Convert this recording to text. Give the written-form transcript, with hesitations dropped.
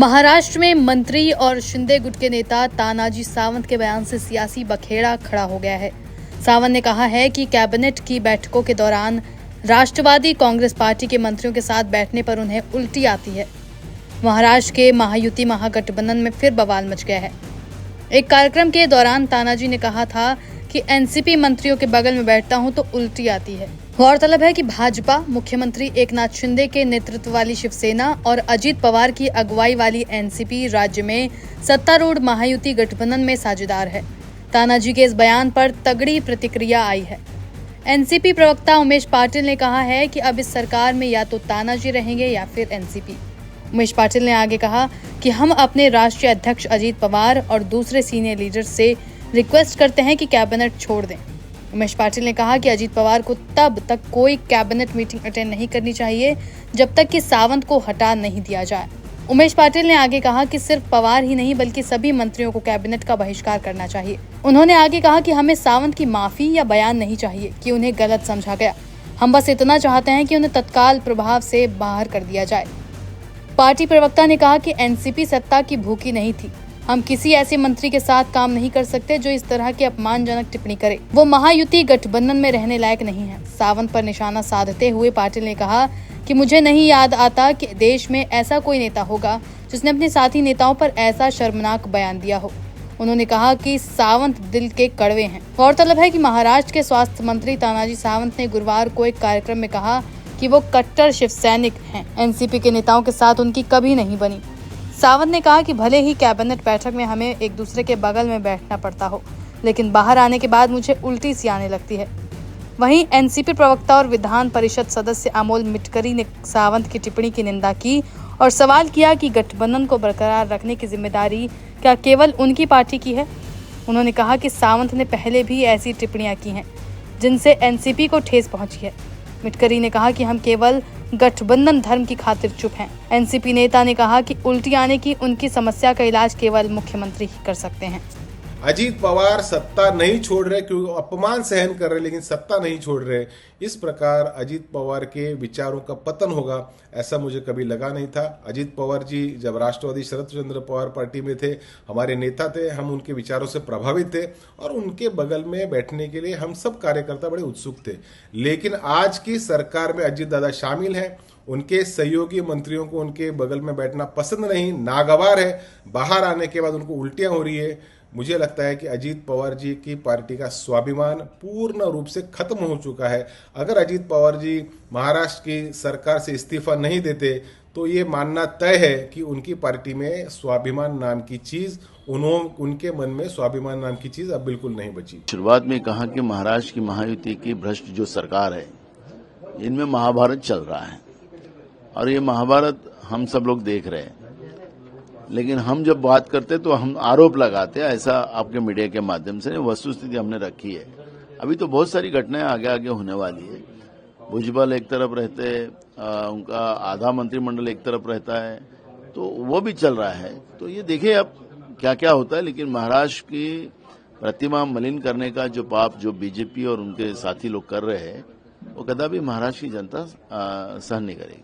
महाराष्ट्र में मंत्री और शिंदे गुट के नेता तानाजी सावंत के बयान से सियासी बखेड़ा खड़ा हो गया है। सावंत ने कहा है कि कैबिनेट की बैठकों के दौरान राष्ट्रवादी कांग्रेस पार्टी के मंत्रियों के साथ बैठने पर उन्हें उल्टी आती है। महाराष्ट्र के महायुति महागठबंधन में फिर बवाल मच गया है। एक कार्यक्रम के दौरान तानाजी ने कहा था कि एनसीपी मंत्रियों के बगल में बैठता हूं तो उल्टी आती है। गौरतलब है कि भाजपा मुख्यमंत्री एकनाथ शिंदे के नेतृत्व वाली शिवसेना और अजीत पवार की अगुवाई वाली एनसीपी राज्य में सत्तारूढ़ महायुति गठबंधन में साझेदार है। तानाजी के इस बयान पर तगड़ी प्रतिक्रिया आई है। एनसीपी प्रवक्ता उमेश पाटिल ने कहा है कि अब इस सरकार में या तो तानाजी रहेंगे या फिर एनसीपी। उमेश पाटिल ने आगे कहा कि हम अपने राष्ट्रीय अध्यक्ष अजीत पवार और दूसरे सीनियर लीडर्स से रिक्वेस्ट करते हैं कि कैबिनेट छोड़ दें। उमेश पाटिल ने कहा कि अजीत पवार को तब तक कोई कैबिनेट मीटिंग अटेंड नहीं करनी चाहिए जब तक कि सावंत को हटा नहीं दिया जाए। उमेश पाटिल ने आगे कहा कि सिर्फ पवार ही नहीं बल्कि सभी मंत्रियों को कैबिनेट का बहिष्कार करना चाहिए। उन्होंने आगे कहा कि हमें सावंत की माफी या बयान नहीं चाहिए कि उन्हें गलत समझा गया। हम बस इतना चाहते हैं कि उन्हें तत्काल प्रभाव से बाहर कर दिया जाए। पार्टी प्रवक्ता ने कहा कि एनसीपी सत्ता की भूखी नहीं थी। हम किसी ऐसे मंत्री के साथ काम नहीं कर सकते जो इस तरह की अपमानजनक टिप्पणी करे। वो महायुति गठबंधन में रहने लायक नहीं है। सावंत पर निशाना साधते हुए पाटिल ने कहा कि मुझे नहीं याद आता कि देश में ऐसा कोई नेता होगा जिसने अपने साथी नेताओं पर ऐसा शर्मनाक बयान दिया हो। उन्होंने कहा कि सावंत दिल के कड़वे हैं। गौरतलब है कि महाराष्ट्र के स्वास्थ्य मंत्री तानाजी सावंत ने गुरुवार को एक कार्यक्रम में कहा कि वो कट्टर शिव सैनिक हैं। एनसीपी के नेताओं के साथ उनकी कभी नहीं बनी। सावंत ने कहा कि भले ही कैबिनेट बैठक में हमें एक दूसरे के बगल में बैठना पड़ता हो, लेकिन बाहर आने के बाद मुझे उल्टी सी आने लगती है। वहीं एनसीपी प्रवक्ता और विधान परिषद सदस्य अमोल मिटकरी ने सावंत की टिप्पणी की निंदा की और सवाल किया कि गठबंधन को बरकरार रखने की जिम्मेदारी क्या केवल उनकी पार्टी की है। उन्होंने कहा कि सावंत ने पहले भी ऐसी टिप्पणियां की हैं जिनसे एनसीपी को ठेस पहुंची है। मिटकरी ने कहा कि हम केवल गठबंधन धर्म की खातिर चुप हैं। एनसीपी नेता ने कहा कि उल्टी आने की उनकी समस्या का इलाज केवल मुख्यमंत्री ही कर सकते हैं। अजीत पवार सत्ता नहीं छोड़ रहे क्योंकि अपमान सहन कर रहे लेकिन सत्ता नहीं छोड़ रहे। इस प्रकार अजीत पवार के विचारों का पतन होगा ऐसा मुझे कभी लगा नहीं था। अजीत पवार जी जब राष्ट्रवादी शरद चंद्र पवार पार्टी में थे, हमारे नेता थे, हम उनके विचारों से प्रभावित थे और उनके बगल में बैठने के लिए हम सब कार्यकर्ता बड़े उत्सुक थे। लेकिन आज की सरकार में अजीत दादा शामिल हैं, उनके सहयोगी मंत्रियों को उनके बगल में बैठना पसंद नहीं, नागवार है। बाहर आने के बाद उनको उल्टियां हो रही है। मुझे लगता है कि अजीत पवार जी की पार्टी का स्वाभिमान पूर्ण रूप से खत्म हो चुका है। अगर अजीत पवार जी महाराष्ट्र की सरकार से इस्तीफा नहीं देते तो ये मानना तय है कि उनकी पार्टी में स्वाभिमान नाम की चीज उनके मन में स्वाभिमान नाम की चीज अब बिल्कुल नहीं बची। शुरुआत में कहा कि महाराष्ट्र की महायुति की भ्रष्ट जो सरकार है, इनमें महाभारत चल रहा है और ये महाभारत हम सब लोग देख रहे हैं। लेकिन हम जब बात करते तो हम आरोप लगाते हैं, ऐसा आपके मीडिया के माध्यम से वस्तुस्थिति हमने रखी है। अभी तो बहुत सारी घटनाएं आगे आगे होने वाली है। भुजबल एक तरफ रहते, उनका आधा मंत्रिमंडल एक तरफ रहता है, तो वो भी चल रहा है। तो ये देखिए अब क्या क्या होता है। लेकिन महाराष्ट्र की प्रतिमा मलिन करने का जो पाप जो बीजेपी और उनके साथी लोग कर रहे हैं, वो कदापि महाराष्ट्र की जनता सहन नहीं करेगी।